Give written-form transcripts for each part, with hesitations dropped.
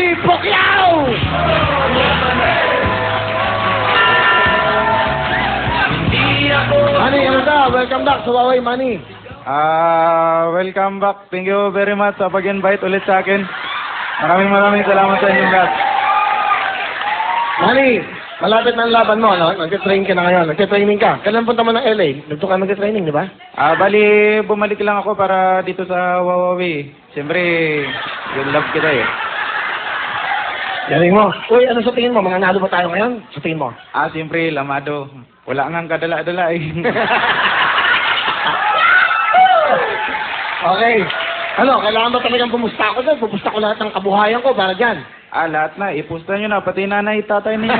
Manny Pacquiao! Manny, ano ka? Welcome back sa Huawei, Manny. Welcome back. Thank you very much sa pag-invite ulit sa akin. Maraming salamat sa inyong lahat. Manny, malapit na ang laban mo, no? Nag-train ka na ngayon. Nag-training ka. Kailan punta mo ng LA? Nagto ka nag-training, di ba? Bali, bumalik lang ako para dito sa Huawei. Siyempre, yung love kita eh. Galing mo. Uy, ano sa tingin mo? Mga nalo ba tayo ngayon? Sa tingin mo? Siyempre, lamado. Wala ngang kadala-dala eh. Okay. Ano, kailangan ba talagang pumusta ako doon? Pumusta ko lahat ng kabuhayan ko para dyan. Lahat na. Ipusta nyo na. Pati nanay, tatay ninyo.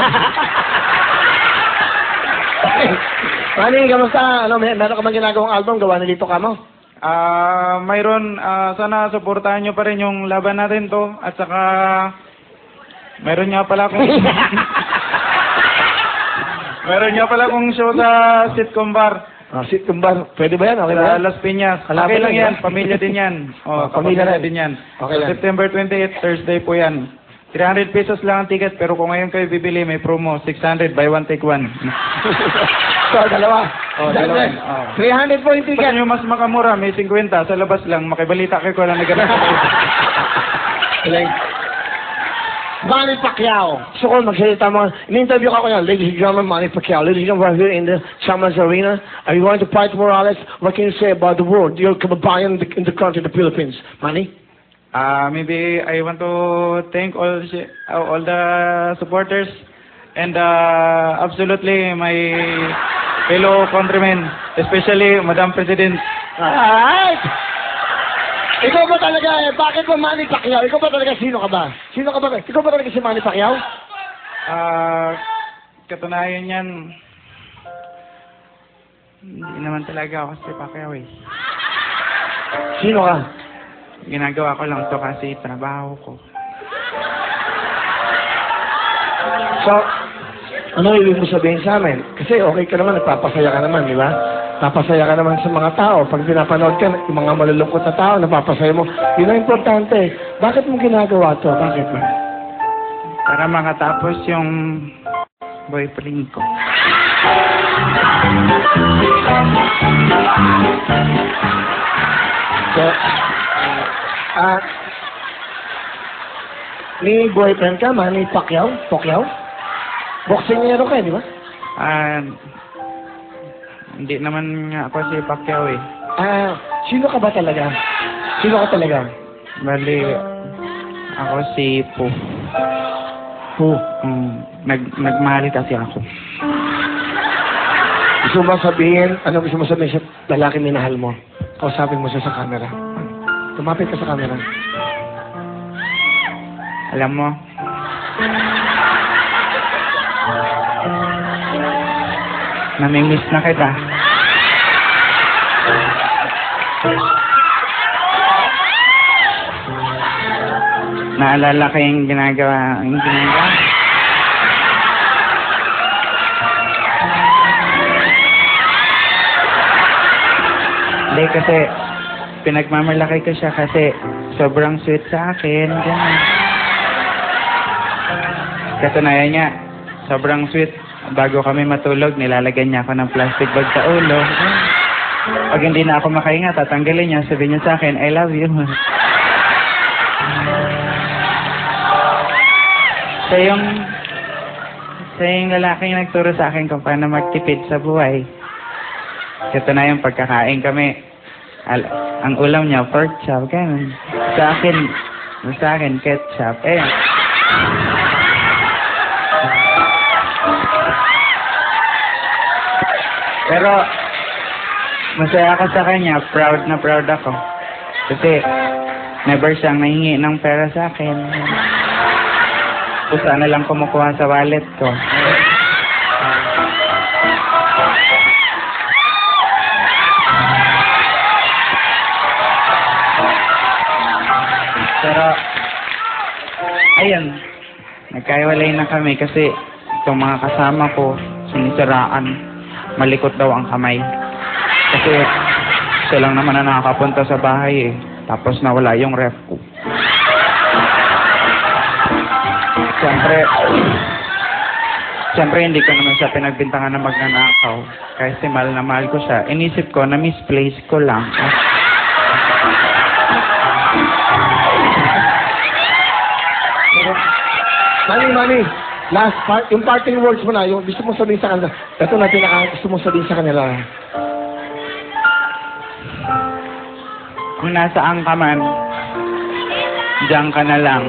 Okay. Manny, kamusta? Ano, meron ka bang ginagawang album? Gawa na dito ka mo? Mayroon, sana supportahan nyo pa rin yung laban natin to. At saka, mayroon nga pala akong... meron nga pala akong show sa sitcom bar. Sitcom bar. Pwede ba yan? Okay ba Sa yan? Las Piñas. Kalaban Okay lang lang yan. yan. Pamilya din yan. Pamilya rin. din yan. Okay lang. September 28, Thursday po yan. 300 pesos lang ang ticket, pero kung ngayon kayo bibili, may promo. 600, buy one, take one. So, dalawa. Dalawa. 300 po yung Gusto ticket. nyo mas makamura, may 50. Sa labas lang, makibalita kayo ko lang nagano'n. Manny Pacquiao. So, kung magsalita mo, in-interview ka ko yan, ladies and gentlemen, Manny Pacquiao. Ladies and gentlemen, we're here in the Chamas Arena. Are you going to fight Morales? What can you say about the world? You're kababayan in the country, the Philippines. Manny? Maybe I want to thank all the supporters and absolutely my fellow countrymen, especially Madam President. Alright! Ikaw ba talaga bakit ba Manny Pacquiao? Ikaw ba talaga, sino ka ba? Sino ka ba? Ikaw ba talaga si Manny Pacquiao? Katunayan yan, hindi naman talaga ako si Pacquiao eh. Sino ka? Ginagawa ko lang to kasi trabaho ko. So, ano ibig mo sabihin sa amin? Kasi okay ka naman, nagpapasaya ka naman, di ba? Napasaya ka naman sa mga tao. Pag pinapanood ka, yung mga malulungkot na tao, napapasaya mo. Yun ang importante. Bakit mo ginagawa to? Bakit ba? Para makatapos yung boyfriend ko. So, may boyfriend ka, Manny Pacquiao? Boxingero ka, di ba? Hindi naman nga ako si Pacquiao eh. Sino ka ba talaga? Sino ka talaga? Bali, ako si Pu. Who? Nagmahal kasi ako. Gusto mo sabihin, ano gusto mo sabihin sa lalaki minahal mo? Kausapin mo siya sa camera. Tumapit ka sa camera. Alam mo, namimiss na kita. Naalala ko yung ginagawa. Hindi kasi, pinagmamalaki ko siya kasi sobrang sweet sa akin. Ganun. Katunayan niya, sobrang sweet. Bago kami matulog, nilalagyan niya ako ng plastic bag sa ulo. Pag hindi na ako makahinga, tatanggalin niya. Sabihin niya sa akin, I love you. Siya yung lalaking nagturo sa akin kung paano magtipid sa buhay. Katunayan, pagkakain kami, ang ulam niya, pork chop, ganun. Sa akin, ketchup. Pero, masaya ako sa kanya. Proud na proud ako. Kasi, never siyang nahingi ng pera sa akin. Kusa na lang kumukuha sa wallet ko. Pero, ayun. Nagkaiwalay na kami kasi itong mga kasama ko, sinisiraan. Malikot daw ang kamay. Kasi siya lang naman na nakakapunta sa bahay eh. Tapos nawala yung ref ko. Siyempre, hindi ko naman siya pinagbintangan na magnanakaw. Kasi mahal na mahal ko siya. Inisip ko na misplace ko lang. Mami, last part, yung parting words mo na, yung gusto mo sabihin sa kanila. Ito na gusto mo sabihin sa kanila. Kung nasaan ka man, diyan ka na lang.